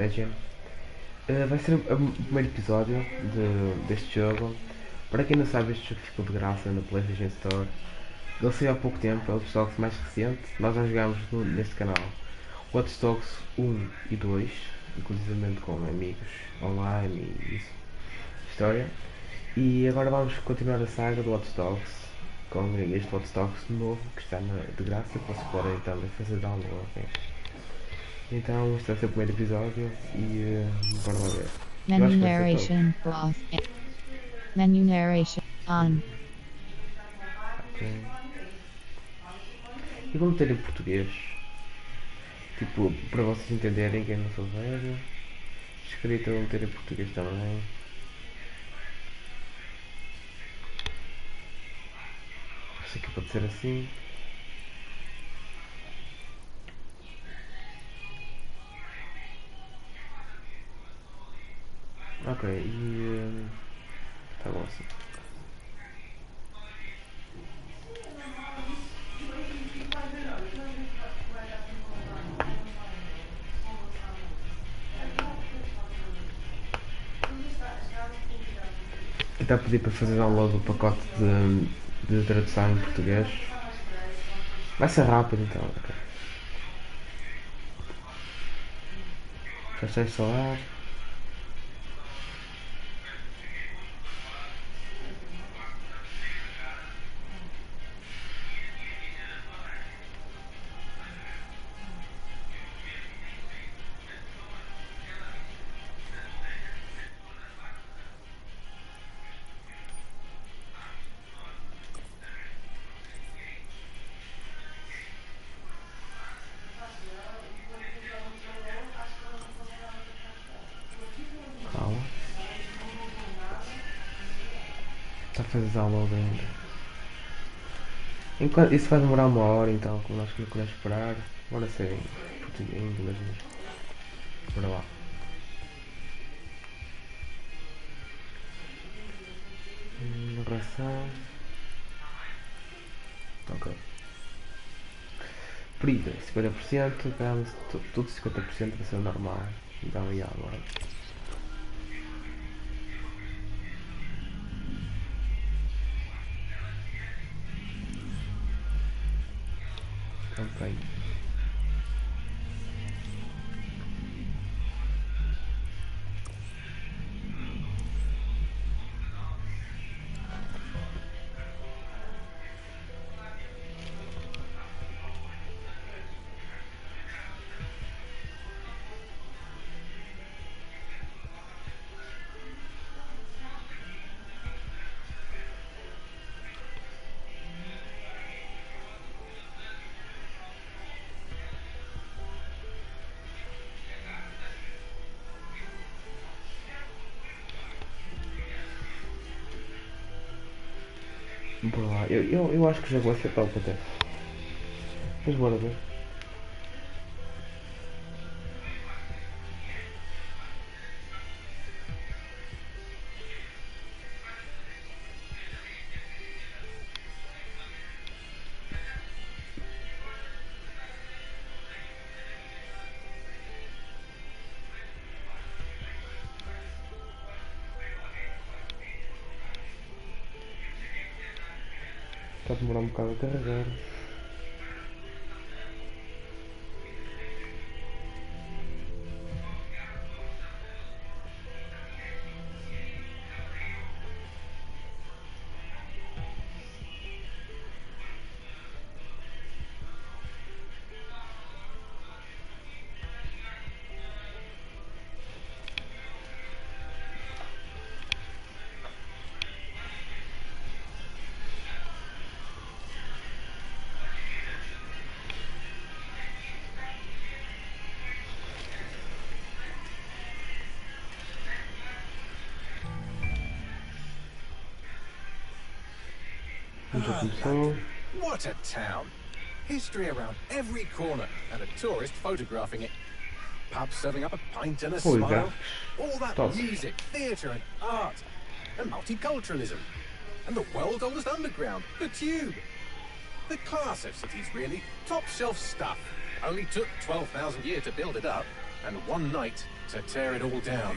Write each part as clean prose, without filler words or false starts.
Legend. Vai ser o primeiro episódio deste jogo. Para quem não sabe, este jogo ficou de graça na PlayStation Store. Ele saiu há pouco tempo, é o Watch Dogs mais recente. Nós já jogámos neste canal Watch Dogs 1 e 2, inclusivamente com amigos online e isso, história. E agora vamos continuar a saga do Watch Dogs com este Watch Dogs novo que está de graça, que vocês podem então fazer download. Okay? Então este vai ser o primeiro episódio e bora lá ver. Eu Menu acho que vai ser top. narration cloth. Menu narration on. Ok. E vou meter em português. Tipo, para vocês entenderem quem não souber. Escrito vou meter em português também. Sei que pode ser assim. Ok, e tá bom assim. E está a pedir para fazer download do pacote de tradução em português. Vai ser rápido então. Okay. Já está a instalar. Calma. Está a fazer download ainda. Isso vai demorar uma hora então, como nós não queremos esperar. Bora ser em português, em inglês mesmo. Bora lá. Narração. Ok. Período 50%, gramos, tudo 50% vai ser normal. Então, e agora? Campanha. Por lá. Eu acho que o jogo vai ser top até. Mas bora ver. Está a demorar um bocado a carregar. Já começou. What a town! History around every corner and a tourist photographing it. Pubs serving up a pint and a Holy smile. gosh. All that Top. music, theatre and art. And multiculturalism. And the world's oldest underground, the Tube. The class of cities, really. Top shelf stuff. Only took 12,000 years to build it up. And one night to tear it all down.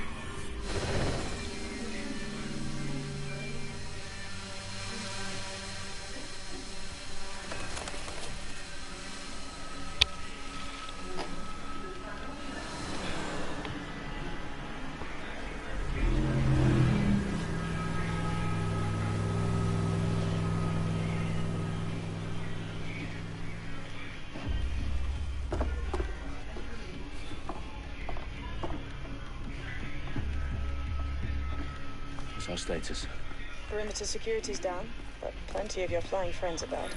What's our status? Perimeter security's down, but plenty of your flying friends about.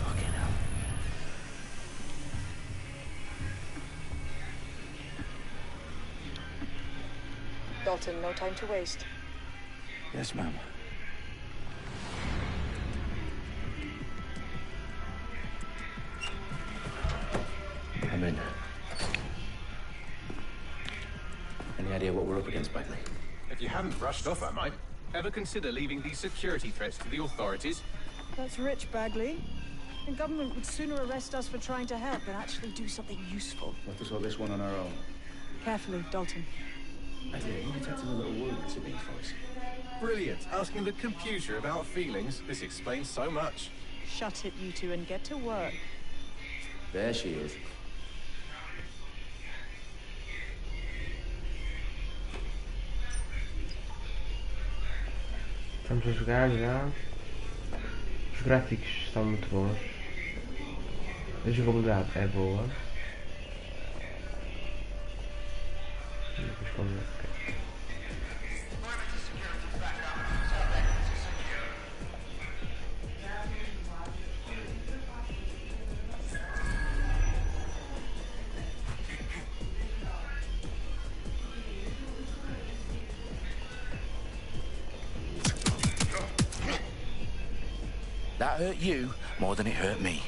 Fucking hell. Dalton, no time to waste. Yes, ma'am. I'm in. Any idea what we're up against, Bagley? If you hadn't brushed off, I might. Ever consider leaving these security threats to the authorities? That's rich, Bagley. The government would sooner arrest us for trying to help than actually do something useful. Let us sort this one on our own. Carefully, Dalton. I did. You detected a little worried to me, voice. Brilliant. Asking the computer about feelings. This explains so much. Shut it, you two, and get to work. There she is. Estamos a jogar já. Os gráficos estão muito bons. A jogabilidade é boa. Depois vamos ver. That hurt you more than it hurt me.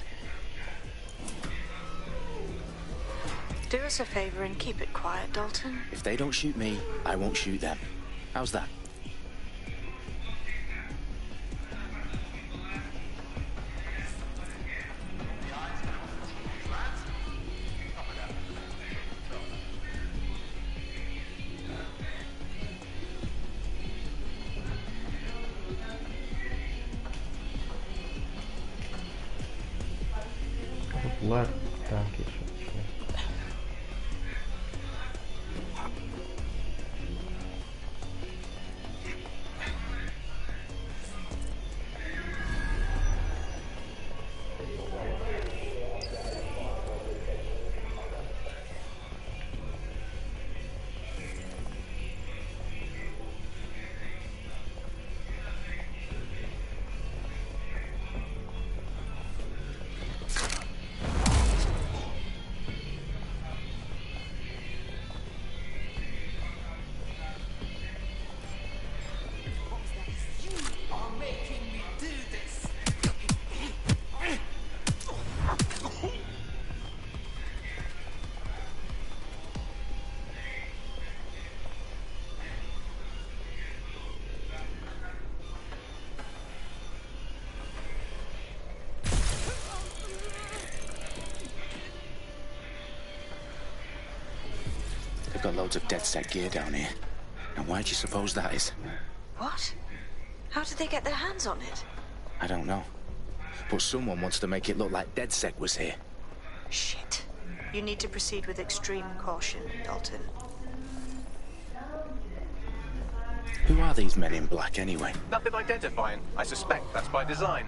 Do us a favor and keep it quiet, Dalton. If they don't shoot me, I won't shoot them. How's that? Popular. Tá aqui. They've got loads of DedSec gear down here. And why do you suppose that is? What? How did they get their hands on it? I don't know. But someone wants to make it look like DedSec was here. Shit. You need to proceed with extreme caution, Dalton. Who are these men in black anyway? Nothing identifying. I suspect that's by design.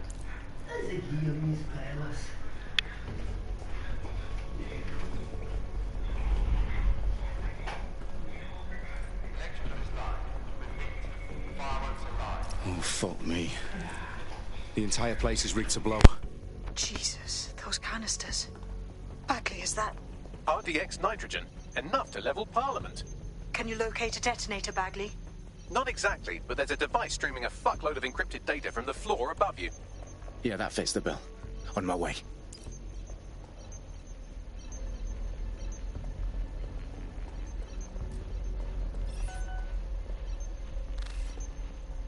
Oh, fuck me. The entire place is rigged to blow. Jesus, those canisters. Bagley, is that... RDX nitrogen. Enough to level Parliament. Can you locate a detonator, Bagley? Not exactly, but there's a device streaming a fuckload of encrypted data from the floor above you. Yeah, that fits the bill. On my way.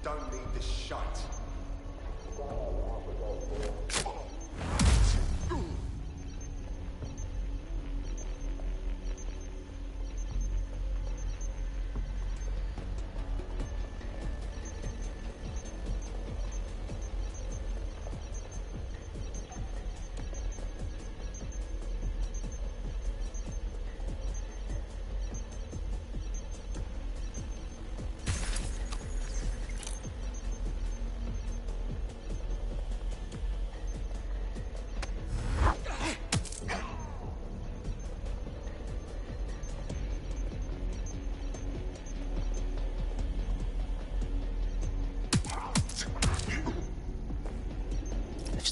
Don't leave this shite.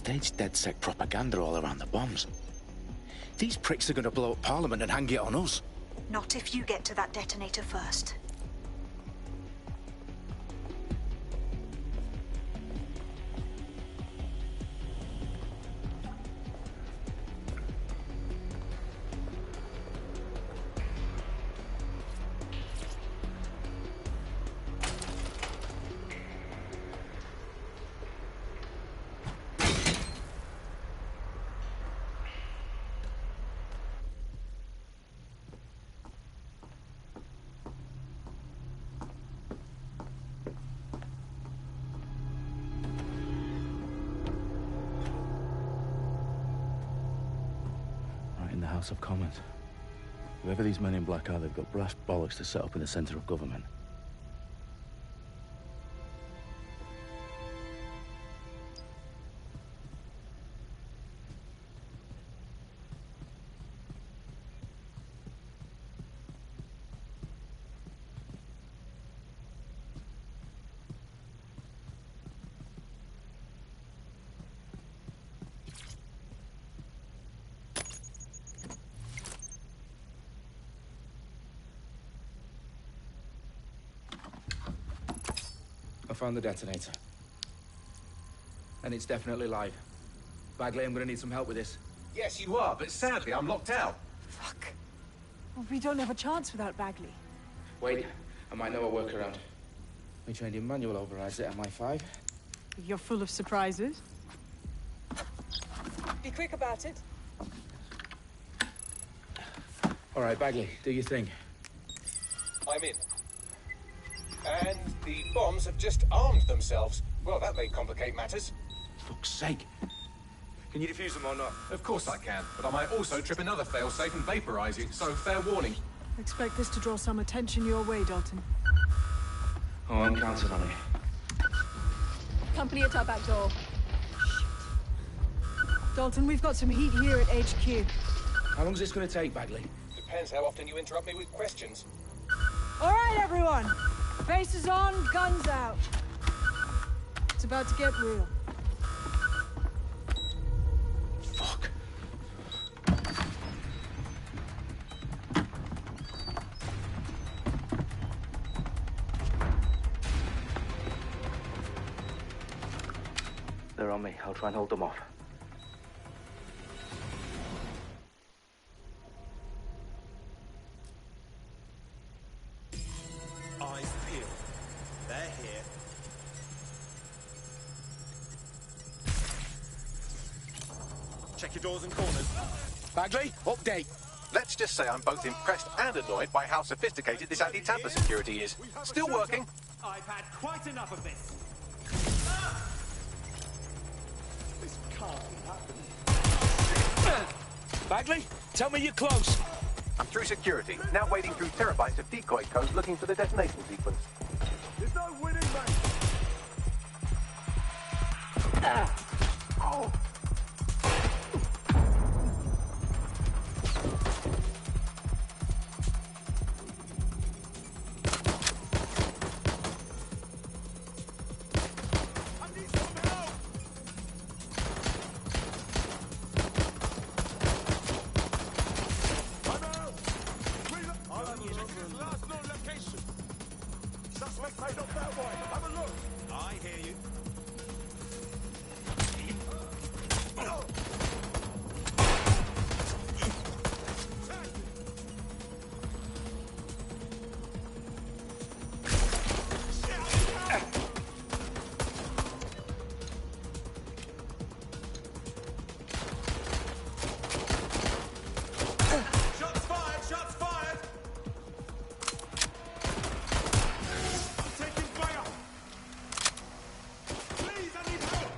stage DedSec propaganda all around the bombs. These pricks are going to blow up Parliament and hang it on us. Not if you get to that detonator first. Right in the House of Commons. Whoever these men in black are, they've got brass bollocks to set up in the centre of government. I found the detonator. And it's definitely live. Bagley, I'm gonna need some help with this. Yes, you are, but sadly, I'm locked out. Fuck. Well, we don't have a chance without Bagley. Wait, I might know a workaround. We trained in manual overrides at MI5. You're full of surprises. Be quick about it. All right, Bagley, do your thing. I'm in. And the bombs have just armed themselves. Well, that may complicate matters. Fuck's sake. Can you defuse them or not? Of course I can, but I might also trip another failsafe and vaporize you, so fair warning. Expect this to draw some attention your way, Dalton. Oh, I'm counting on it. Company at our back door. Shit. Dalton, we've got some heat here at HQ. How long's this gonna take, Bagley? Depends how often you interrupt me with questions. All right, everyone. Faces on, guns out. It's about to get real. Fuck. They're on me. I'll try and hold them off. Eyes peeled. They're here. Check your doors and corners. Bagley, update. Let's just say I'm both impressed and annoyed by how sophisticated this anti-tamper security is. Still working. I've had quite enough of this. This can't be happening. Bagley, tell me you're close. I'm through security, now wading through terabytes of decoy code looking for the detonation sequence. There's no winning, mate. Oh! I need some help. I'm out. Last known location. Suspect made off that way. Have a look. I hear you. Shots fired! Shots fired! I'm taking fire! Please, I need help!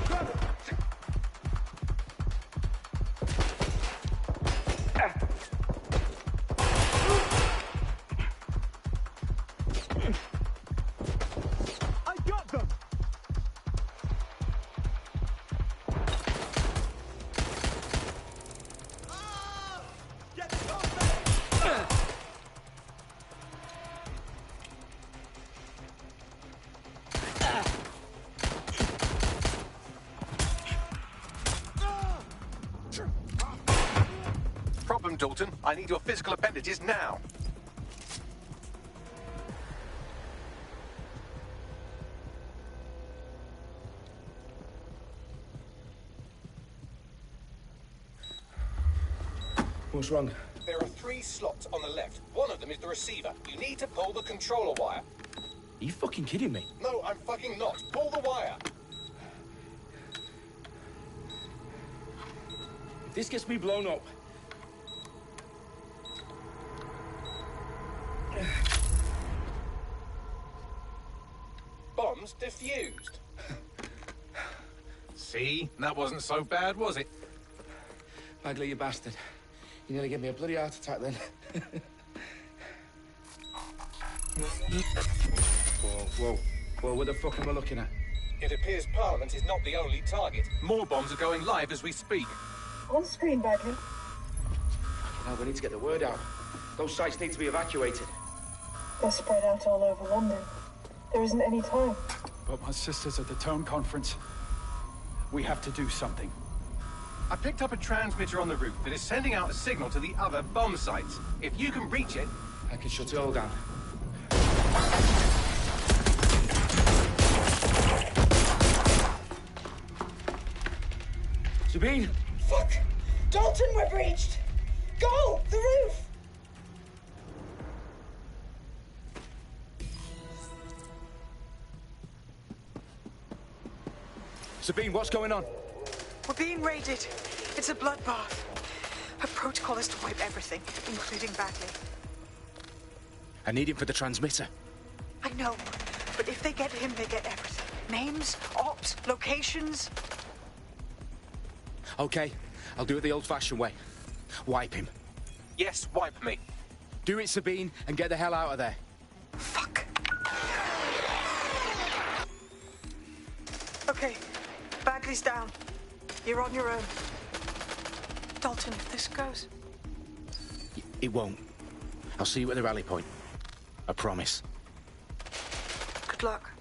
Grab it! I got them! Get this off me! Problem, Dalton. I need your physical appendages now. What's wrong? There are 3 slots on the left. One of them is the receiver. You need to pull the controller wire. Are you fucking kidding me? No, I'm fucking not. Pull the wire. If this gets me blown up... Bombs defused. See? That wasn't so bad, was it? Bagley, you bastard. You nearly gave me a bloody heart attack then. Whoa, what the fuck am I looking at? It appears Parliament is not the only target. More bombs are going live as we speak. On screen, Bagley. Now we need to get the word out. Those sites need to be evacuated. They're spread out all over London. There isn't any time. But my sister's at the town conference. We have to do something. I picked up a transmitter on the roof that is sending out a signal to the other bomb sites. If you can reach it... I can shut it all down. Sabine! Fuck! Dalton, we're breached! Go! The roof! Sabine, what's going on? We're being raided. It's a bloodbath. Her protocol is to wipe everything, including Bagley. I need him for the transmitter. I know, but if they get him, they get everything. Names, ops, locations. Okay, I'll do it the old-fashioned way. Wipe him. Yes, wipe me. Do it, Sabine, and get the hell out of there. Fuck. Okay, Bagley's down. You're on your own. Dalton, if this goes... It won't. I'll see you at the rally point. I promise. Good luck.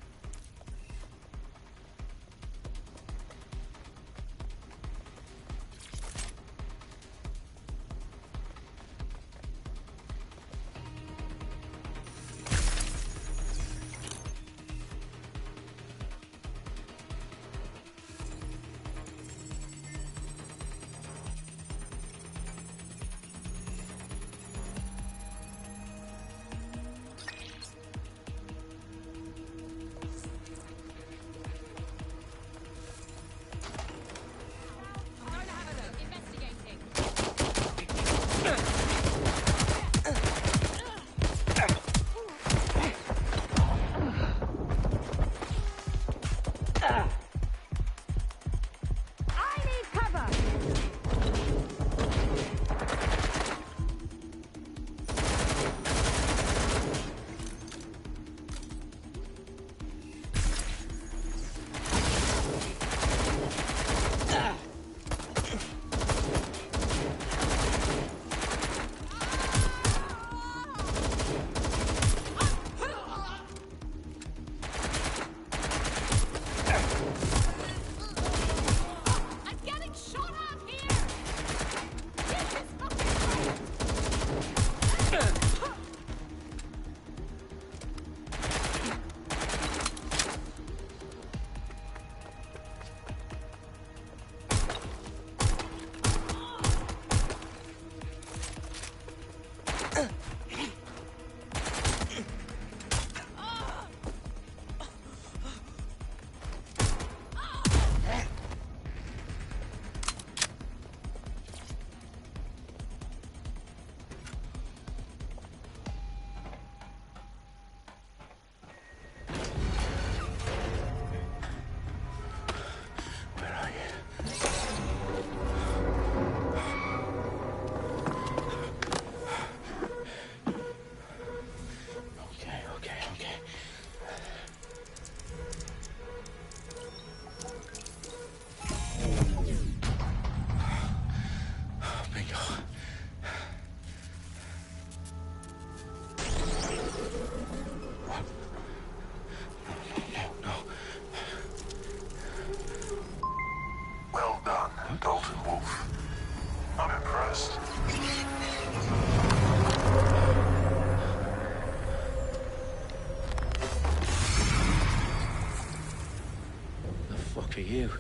you?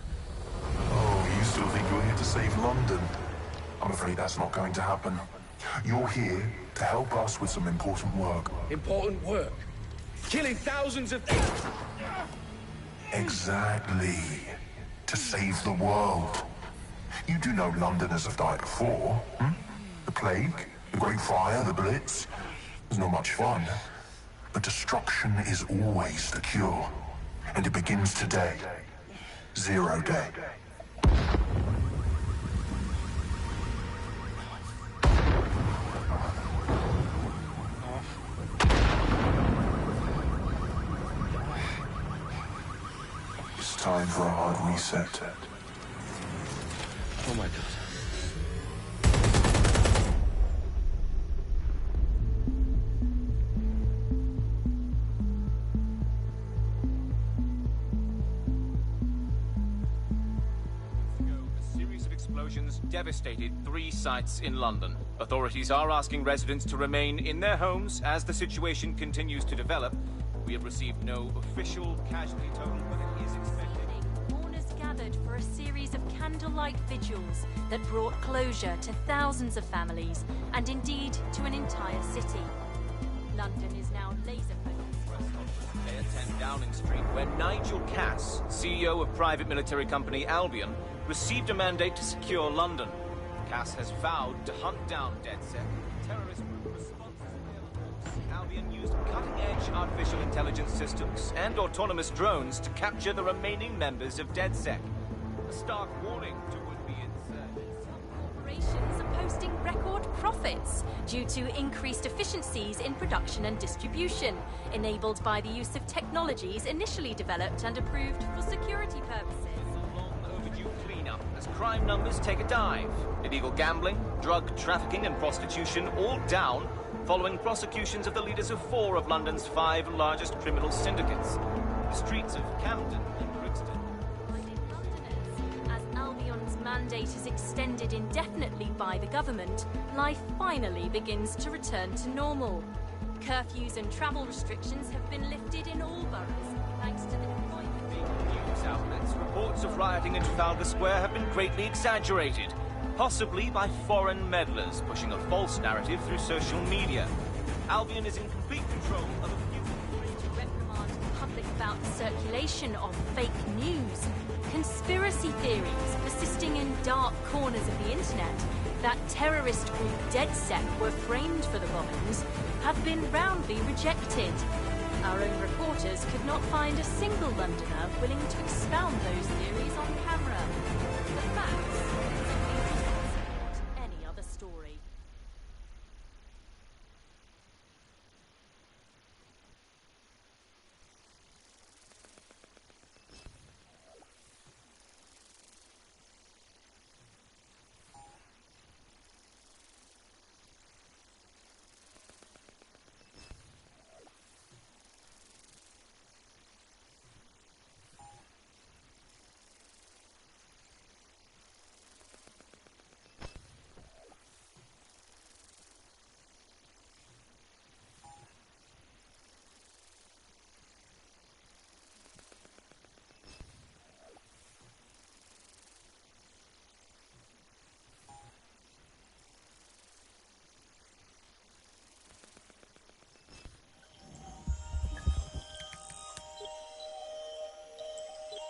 Oh, you still think you're here to save London? I'm afraid that's not going to happen. You're here to help us with some important work. Important work? Killing thousands of... Exactly. To save the world. You do know Londoners have died before, hmm? The plague, the Great Fire, the Blitz. It's not much fun. But destruction is always the cure. And it begins today. Zero Day. It's time for a hard reset. Oh my god. A series of explosions devastated 3 sites in London. Authorities are asking residents to remain in their homes as the situation continues to develop. We have received no official casualty total, but it is expected. Mourners gathered for a series of candlelight vigils that brought closure to thousands of families and indeed to an entire city. London is now laser-focused. At 10 Downing Street, where Nigel Cass, CEO of private military company Albion, received a mandate to secure London. Cass has vowed to hunt down DedSec, terrorist group responsible for Albion used cutting-edge artificial intelligence systems and autonomous drones to capture the remaining members of DedSec. A stark warning to would-be insurgents. Corporations are posting record profits due to increased efficiencies in production and distribution, enabled by the use of technologies initially developed and approved for security purposes. Cleanup as crime numbers take a dive. Illegal gambling, drug trafficking and prostitution all down following prosecutions of the leaders of 4 of London's 5 largest criminal syndicates. The streets of Camden and Brixton. As Albion's mandate is extended indefinitely by the government, life finally begins to return to normal. Curfews and travel restrictions have been lifted in all boroughs, thanks to the deployment. News outlets, reports of rioting in Trafalgar Square have been greatly exaggerated, possibly by foreign meddlers pushing a false narrative through social media. Albion is in complete control of a few... To reprimand the public about the circulation of fake news, conspiracy theories persisting in dark corners of the internet that terrorist group DedSec were framed for the bombings have been roundly rejected. Our own reporters could not find a single Londoner willing to expound those theories on camera. The facts simply support any other story.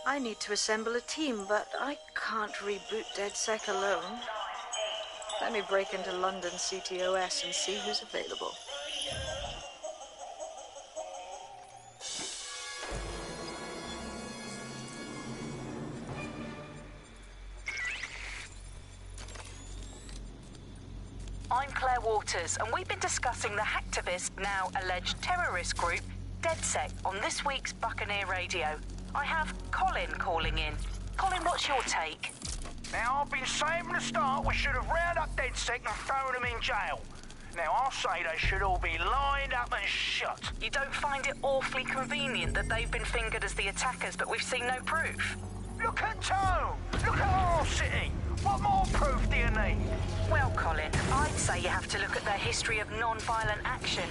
I need to assemble a team, but I can't reboot DedSec alone. Let me break into London CTOS and see who's available. I'm Claire Waters, and we've been discussing the hacktivist, now alleged terrorist group, DedSec, on this week's Buccaneer Radio. I have Colin calling in. Colin, what's your take? Now, I've been saying from the start we should have rounded up DedSec and thrown them in jail. Now, I'll say they should all be lined up and shot. You don't find it awfully convenient that they've been fingered as the attackers, but we've seen no proof? Look at Tone! Look at our city! What more proof do you need? Well, Colin, I'd say you have to look at their history of non-violent action.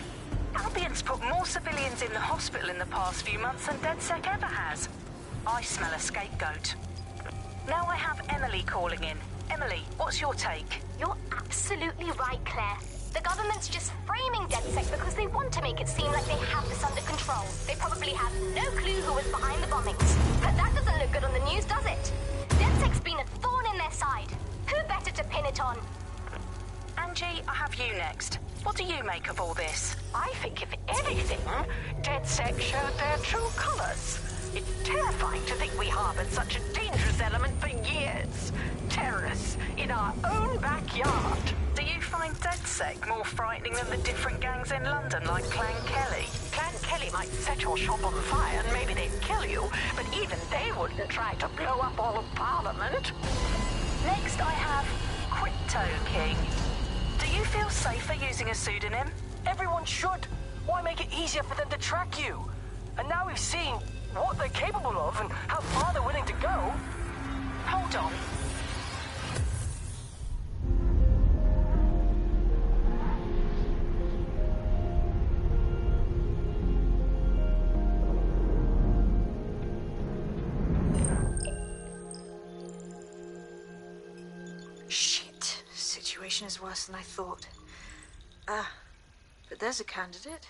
Albion's put more civilians in the hospital in the past few months than DedSec ever has. I smell a scapegoat. Now I have Emily calling in. Emily, what's your take? You're absolutely right, Claire. The government's just framing DedSec because they want to make it seem like they have this under control. They probably have no clue who was behind the bombings. But that doesn't look good on the news, does it? DedSec's been a thorn in their side. Who better to pin it on? Angie, I have you next. What do you make of all this? I think, if anything, DedSec showed their true colours. It's terrifying to think we harboured such a dangerous element for years. Terrorists in our own backyard. Do you find DedSec more frightening than the different gangs in London, like Clan Kelly? Clan Kelly might set your shop on fire and maybe they'd kill you, but even they wouldn't try to blow up all of Parliament. Next, I have Crypto King. Do you feel safer using a pseudonym? Everyone should. Why make it easier for them to track you? And now we've seen what they're capable of and how far they're willing to go. Hold on. Shit. Situation is worse than I thought. But there's a candidate.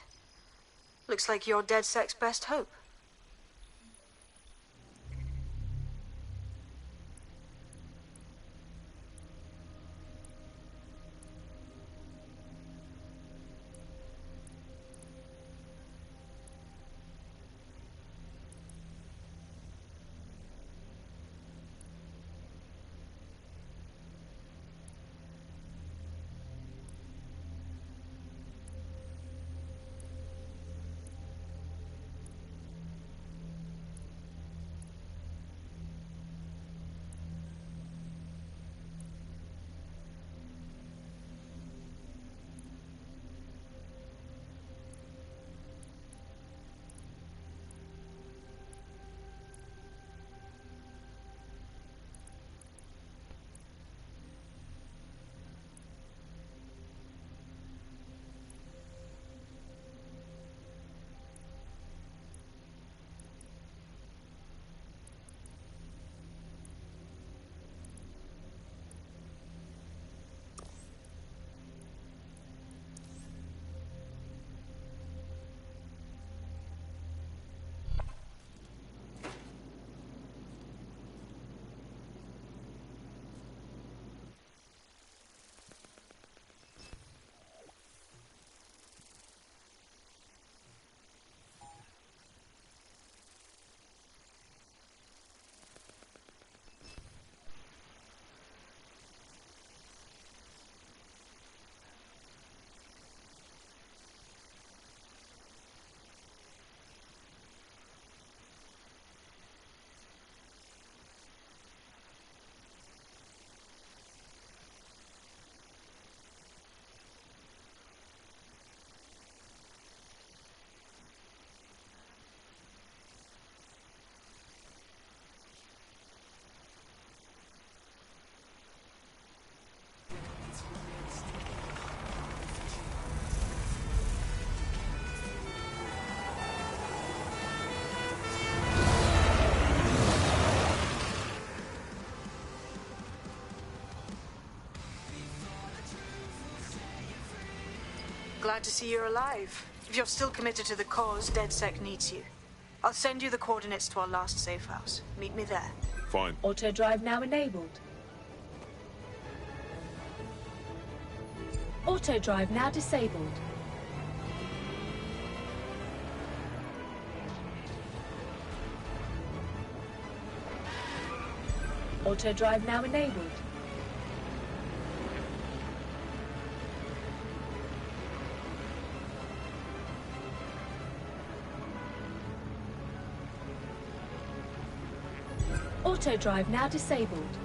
Looks like you're DedSec's best hope. Glad to see you're alive. If you're still committed to the cause, DedSec needs you. I'll send you the coordinates to our last safe house. Meet me there. Fine. Auto drive now enabled. Auto drive now disabled. Auto drive now enabled. Auto drive now disabled.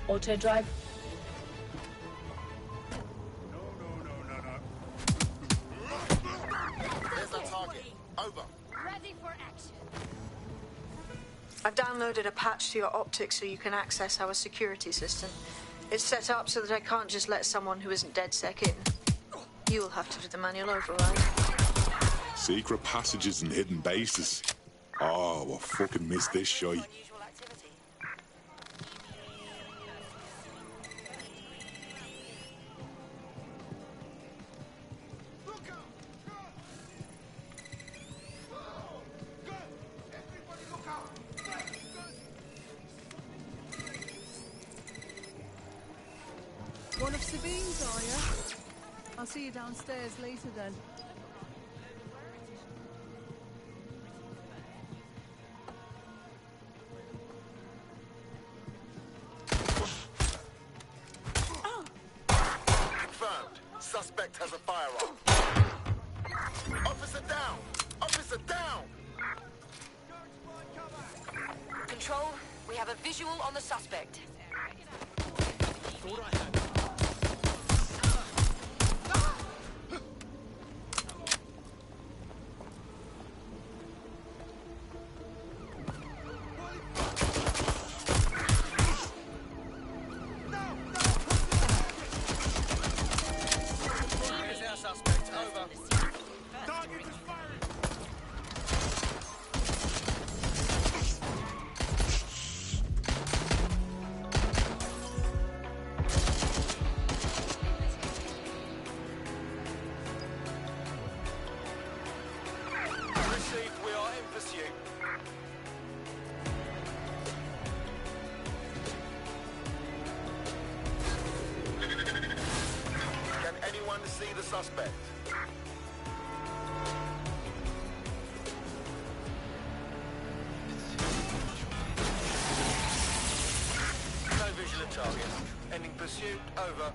Auto drive. There's a target. Over. Ready for action. I've downloaded a patch to your optics so you can access our security system. It's set up so that I can't just let someone who isn't DedSec in. You will have to do the manual override. Secret passages and hidden bases. Oh, I fucking missed this shite. One of Sabine's, are you? I'll see you downstairs later then. Confirmed. Suspect has a firearm. Officer down! Officer down! Control, we have a visual on the suspect. Thought I had. Here's our suspect. Over. Target is firing! Received, we are in pursuit. Can anyone see the suspect? No visual of target. Ending pursuit. Over.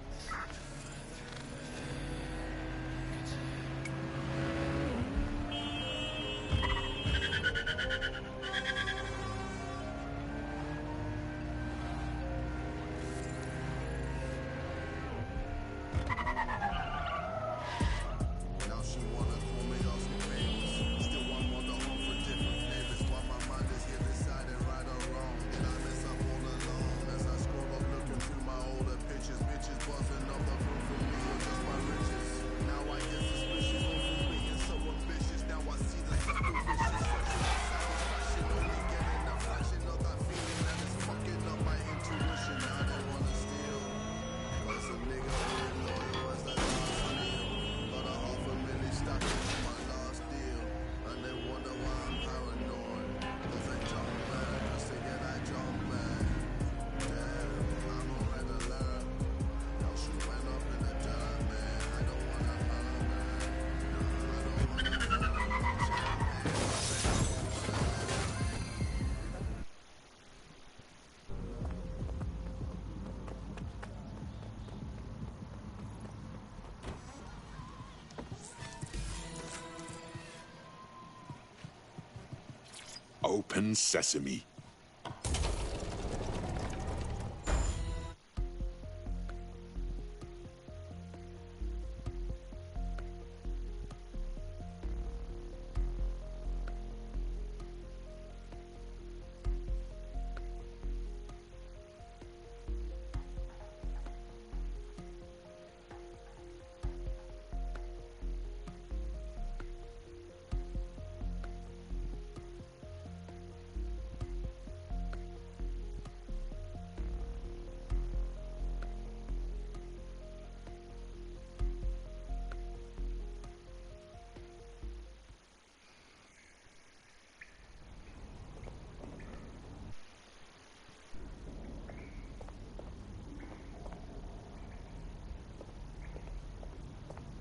Now she wanna call me off some things. Still one more to offer different flavors. While my mind is here deciding right or wrong. Did I mess up all along? As I scroll up looking through my older pictures. Bitches buzzing up the proof for me or just my riches. Now I get suspicious of being so ambitious. Now I see the circle vicious. Searching for satisfaction, only getting a fraction of that feeling. And it's fucking up my intuition. Now they wanna steal. But some nigga ain't loyal as that last deal. Got a $500,000 stock in my last deal. And they wonder why I'm paranoid. Cause I jump back, just to get that jump back. Damn, I'm on red alert. Now she went up in the dirt, man. I don't wanna hurt, man. I don't wanna hurt. Open sesame.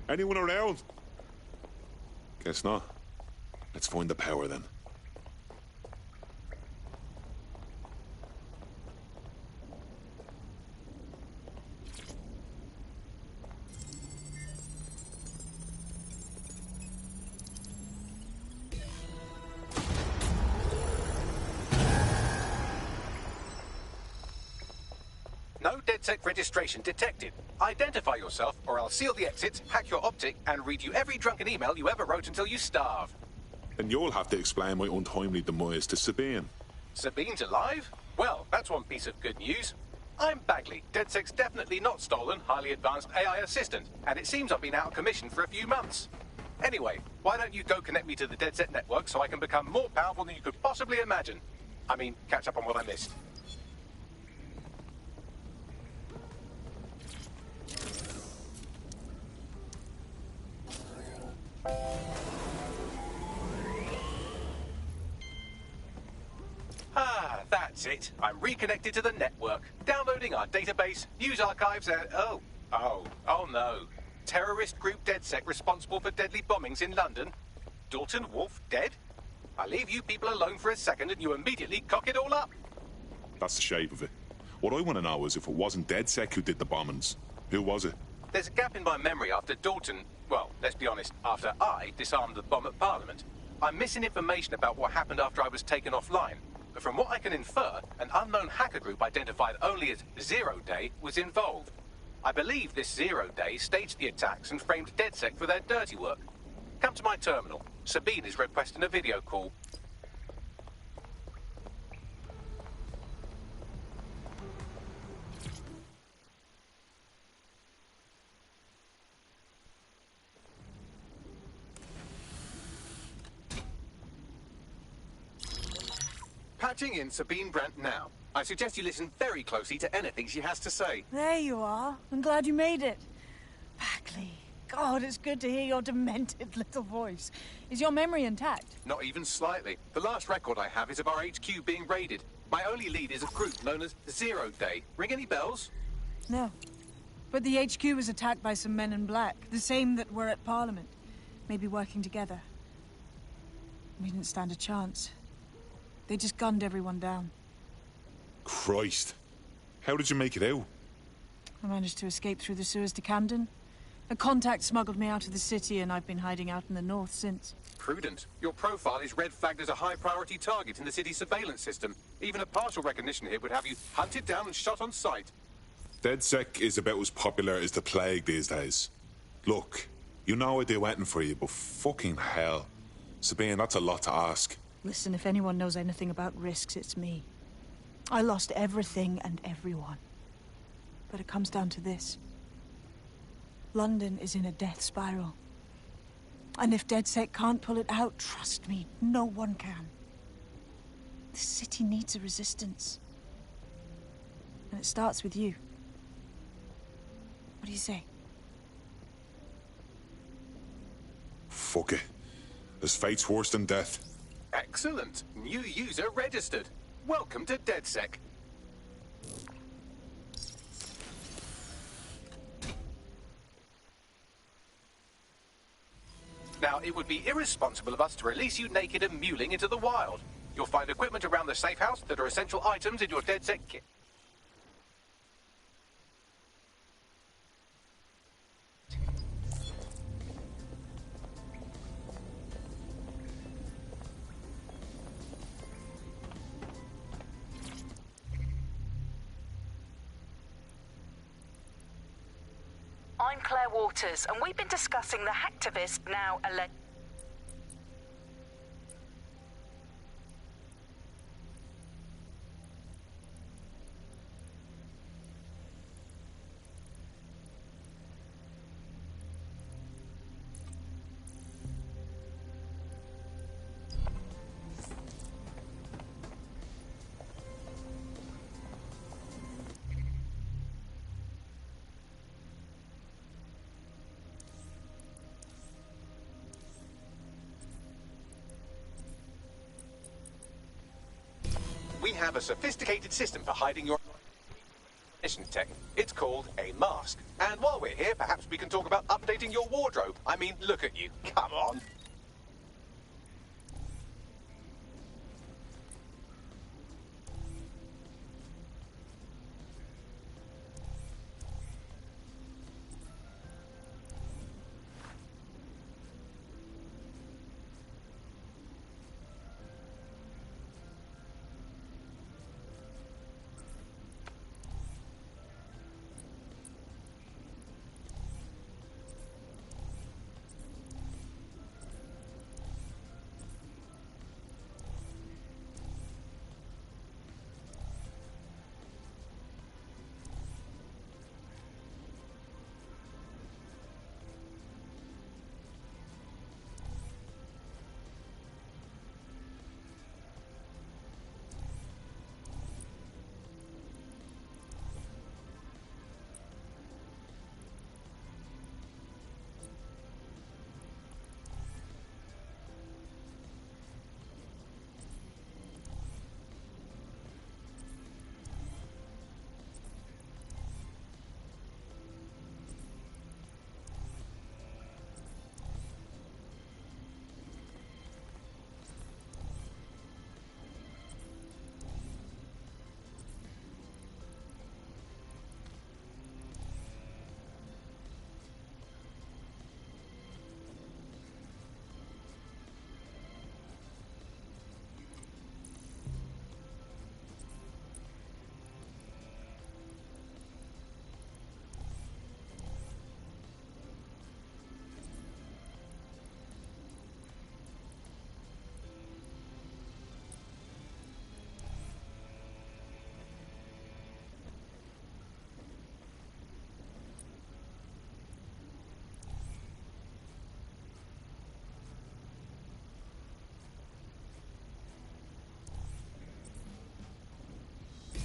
Anyone around? Guess not. Let's find the power then. No DedSec registration detected. Identify yourself, or I'll seal the exits, hack your optic, and read you every drunken email you ever wrote until you starve. And you'll have to explain my untimely demise to Sabine. Sabine's alive? Well, that's one piece of good news. I'm Bagley, DedSec's definitely not stolen, highly advanced AI assistant, and it seems I've been out of commission for a few months. Anyway, why don't you go connect me to the DedSec network so I can become more powerful than you could possibly imagine? I mean, catch up on what I missed. Ah, that's it. I'm reconnected to the network. Downloading our database, news archives, and... Oh no. Terrorist group DedSec responsible for deadly bombings in London. Dalton Wolf dead? I leave you people alone for a second and you immediately cock it all up. That's the shape of it. What I want to know is if it wasn't DedSec who did the bombings, who was it? There's a gap in my memory after Dalton... Well, let's be honest, after I disarmed the bomb at Parliament. I'm missing information about what happened after I was taken offline. But from what I can infer, an unknown hacker group identified only as Zero Day was involved. I believe this 0 Day staged the attacks and framed DedSec for their dirty work. Come to my terminal. Sabine is requesting a video call. Patching in Sabine Brandt now. I suggest you listen very closely to anything she has to say. There you are. I'm glad you made it. Bagley. God, it's good to hear your demented little voice. Is your memory intact? Not even slightly. The last record I have is of our HQ being raided. My only lead is a group known as 0 Day. Ring any bells? No. But the HQ was attacked by some men in black, the same that were at Parliament. Maybe working together. We didn't stand a chance. They just gunned everyone down. Christ. How did you make it out? I managed to escape through the sewers to Camden. A contact smuggled me out of the city, and I've been hiding out in the north since. Prudent. Your profile is red flagged as a high-priority target in the city's surveillance system. Even a partial recognition hit would have you hunted down and shot on sight. DedSec is about as popular as the plague these days. Look, you know I do anything for you, but fucking hell. Sabine, that's a lot to ask. Listen, if anyone knows anything about risks, it's me. I lost everything and everyone. But it comes down to this. London is in a death spiral. And if DedSec can't pull it out, trust me, no one can. The city needs a resistance. And it starts with you. What do you say? Fuck it. There's fate's worse than death. Excellent. New user registered. Welcome to DedSec. Now, it would be irresponsible of us to release you naked and mewling into the wild. You'll find equipment around the safe house that are essential items in your DedSec kit. I'm Claire Waters, and we've been discussing the hacktivist now alleged. We have a sophisticated system for hiding your mission tech. It's called a mask. And while we're here, perhaps we can talk about updating your wardrobe. I mean, look at you. Come on.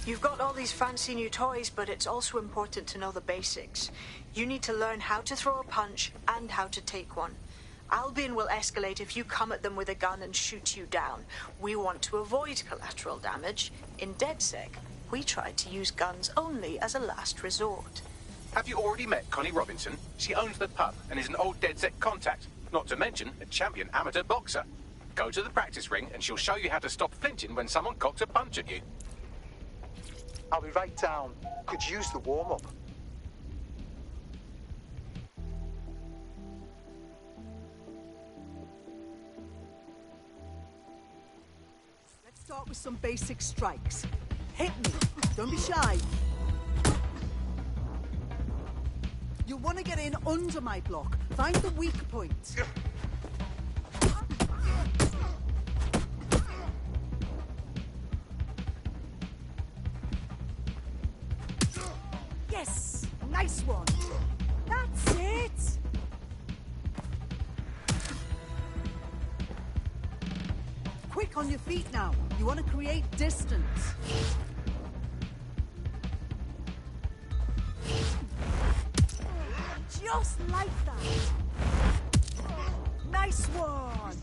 You've got all these fancy new toys, but it's also important to know the basics. You need to learn how to throw a punch and how to take one. Albion will escalate if you come at them with a gun and shoot you down. We want to avoid collateral damage. In DedSec, we tried to use guns only as a last resort. Have you already met Connie Robinson? She owns the pub and is an old DedSec contact, not to mention a champion amateur boxer. Go to the practice ring and she'll show you how to stop flinching when someone cocks a punch at you. I'll be right down. Could use the warm-up. Let's start with some basic strikes. Hit me. Don't be shy. You'll want to get in under my block. Find the weak point. Yes! Nice one! That's it! Quick on your feet now. You want to create distance. Just like that. Nice one!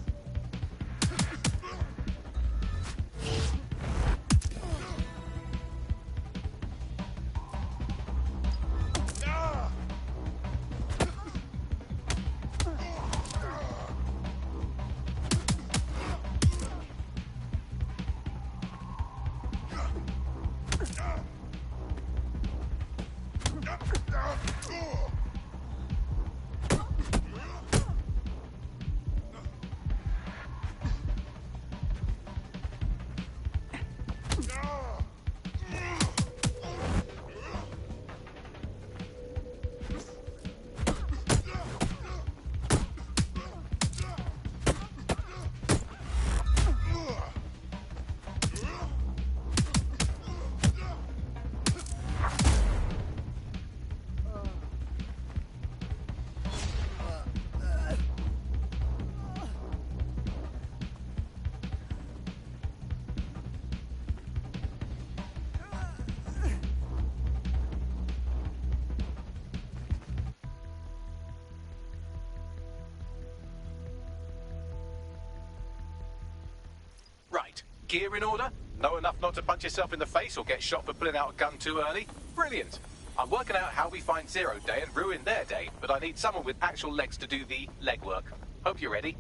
Gear in order? Know enough not to punch yourself in the face or get shot for pulling out a gun too early? Brilliant! I'm working out how we find Zero Day and ruin their day, but I need someone with actual legs to do the legwork. Hope you're ready.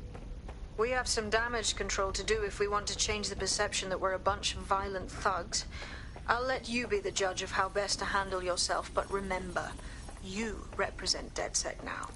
We have some damage control to do if we want to change the perception that we're a bunch of violent thugs. I'll let you be the judge of how best to handle yourself, but remember, you represent DedSec now.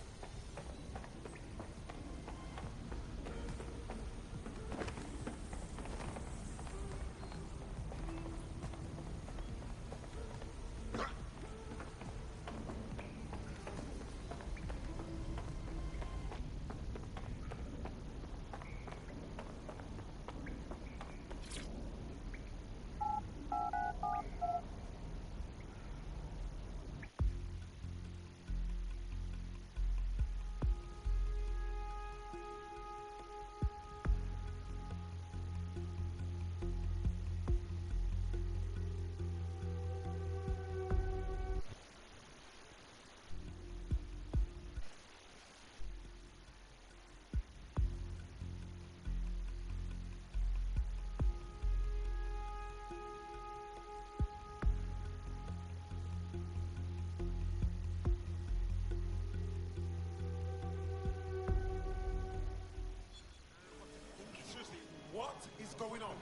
What is going on?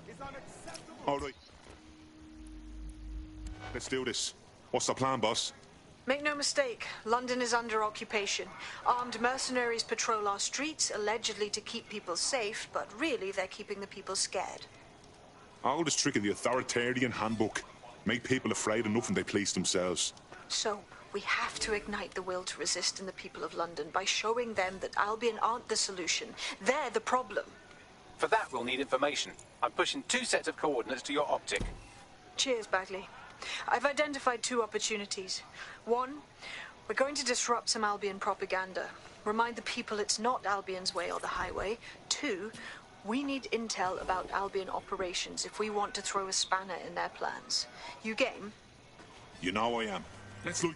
It's unacceptable. All right. Let's do this. What's the plan, boss? Make no mistake, London is under occupation. Armed mercenaries patrol our streets, allegedly to keep people safe, but really they're keeping the people scared. Oldest trick in the authoritarian handbook. Make people afraid enough when they police themselves. So, we have to ignite the will to resist in the people of London by showing them that Albion aren't the solution. They're the problem. For that, we'll need information. I'm pushing 2 sets of coordinates to your optic. Cheers, Bagley. I've identified 2 opportunities. 1, we're going to disrupt some Albion propaganda. Remind the people it's not Albion's way or the highway. 2, We need intel about Albion operations if we want to throw a spanner in their plans. You game? You know I am. Let's look.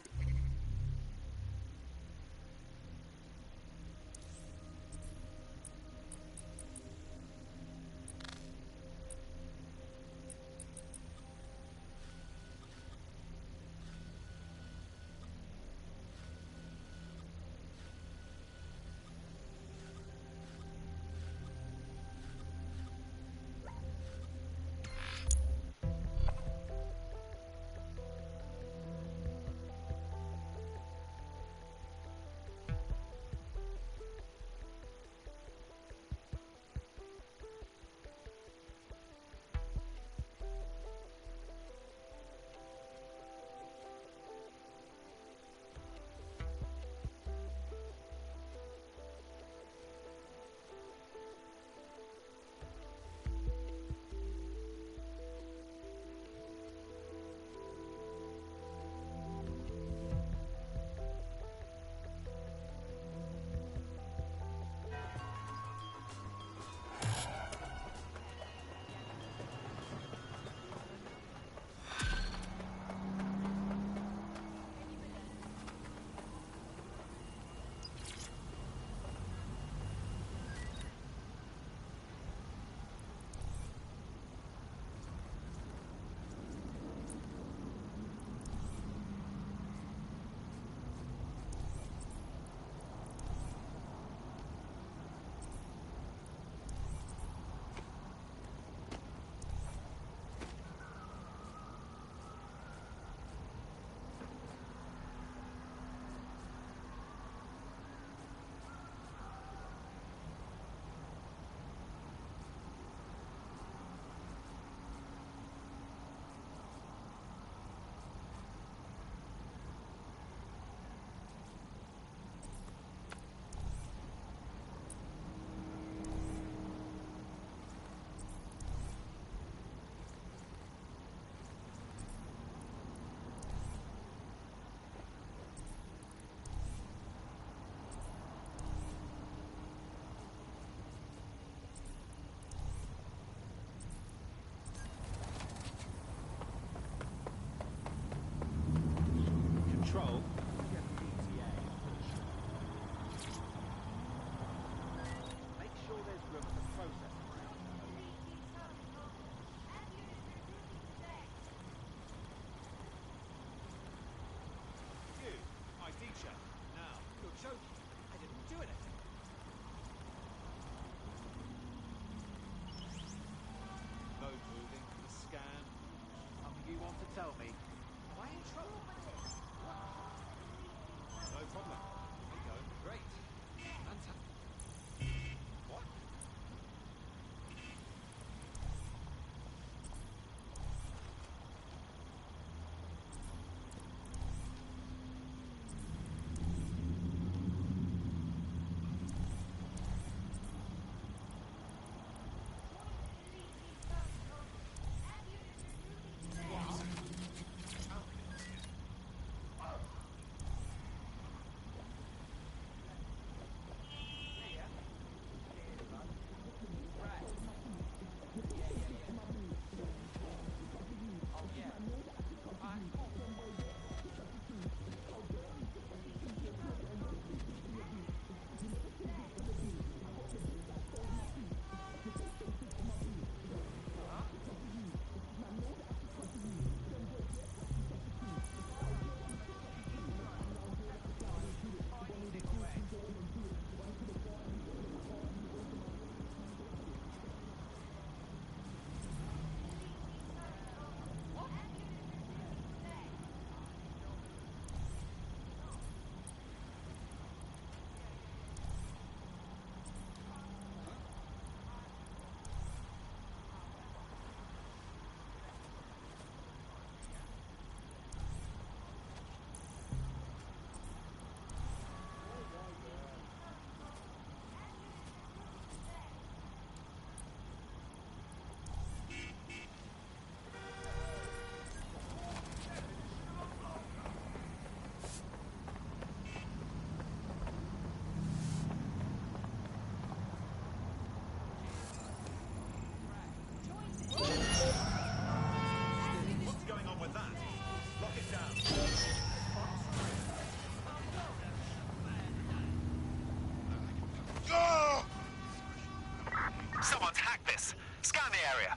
Let's hack this. Scan the area.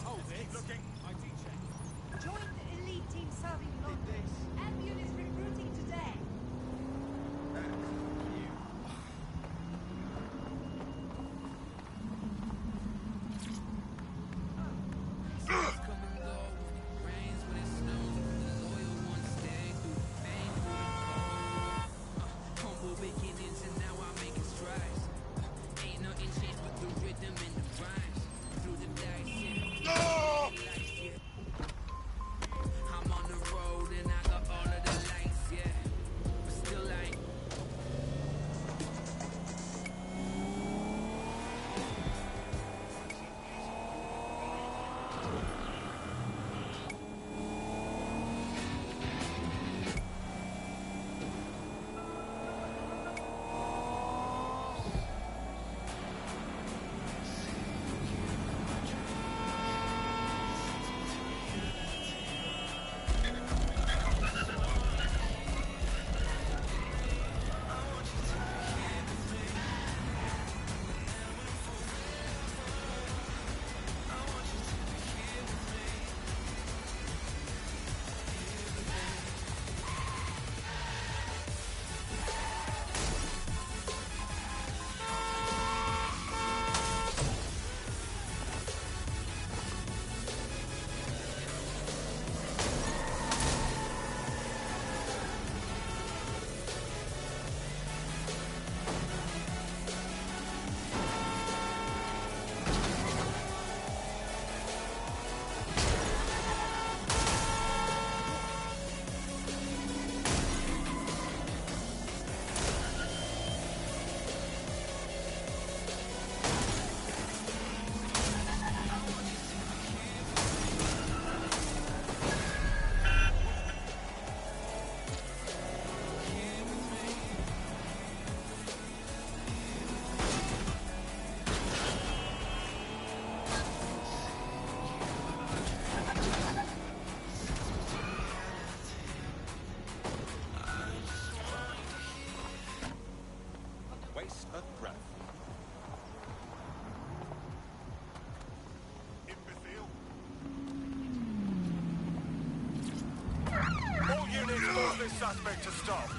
Hold it. Looking. ID check. Join the elite team serving London. Albion is recruiting today. Waste of breath. All units force this suspect to stop.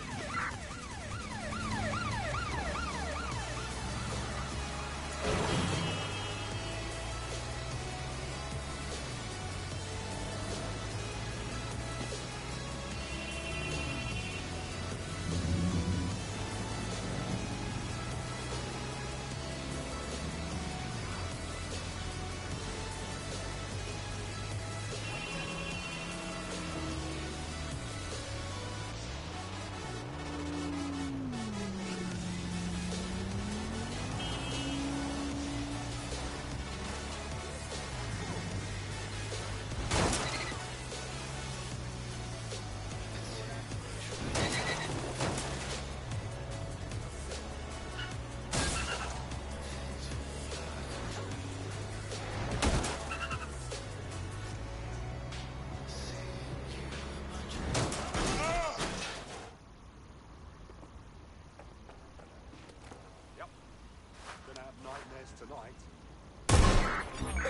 Tonight.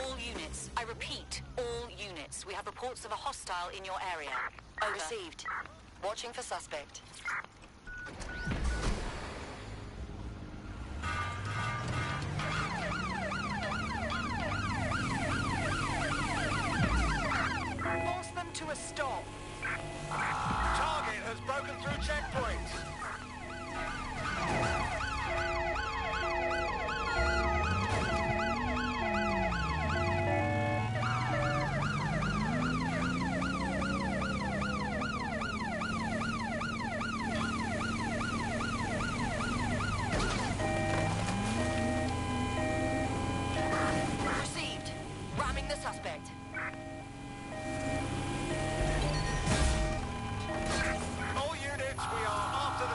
All units. I repeat, all units. We have reports of a hostile in your area. Over. Received. Watching for suspect. Force them to a stop. Target has broken through checkpoints.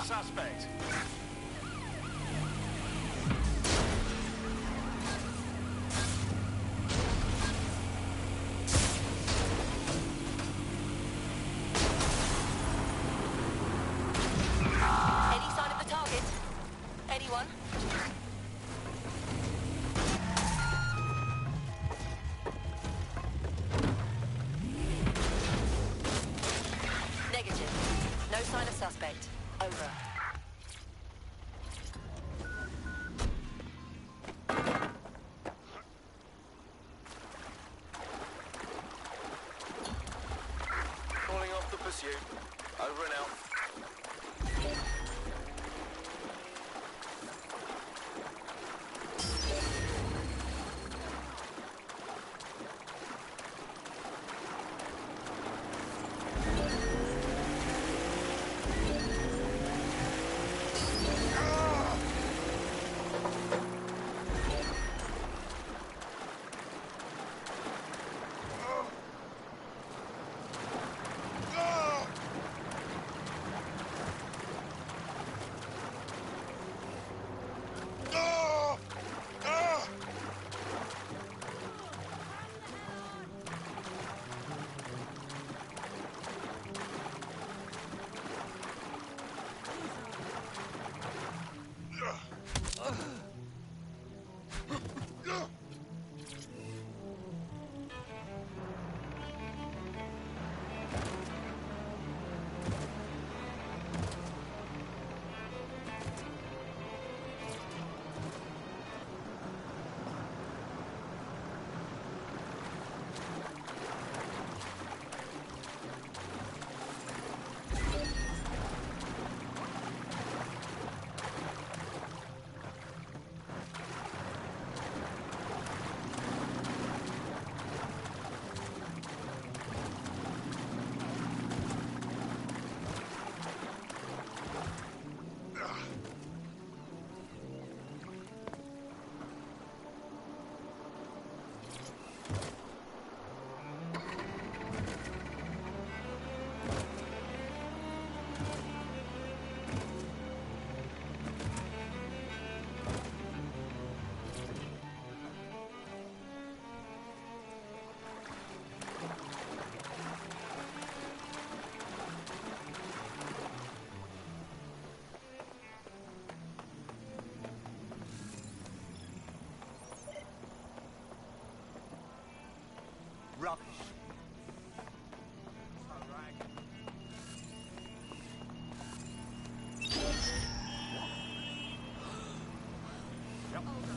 Suspect. Any sign of the target? rubbish. Yep.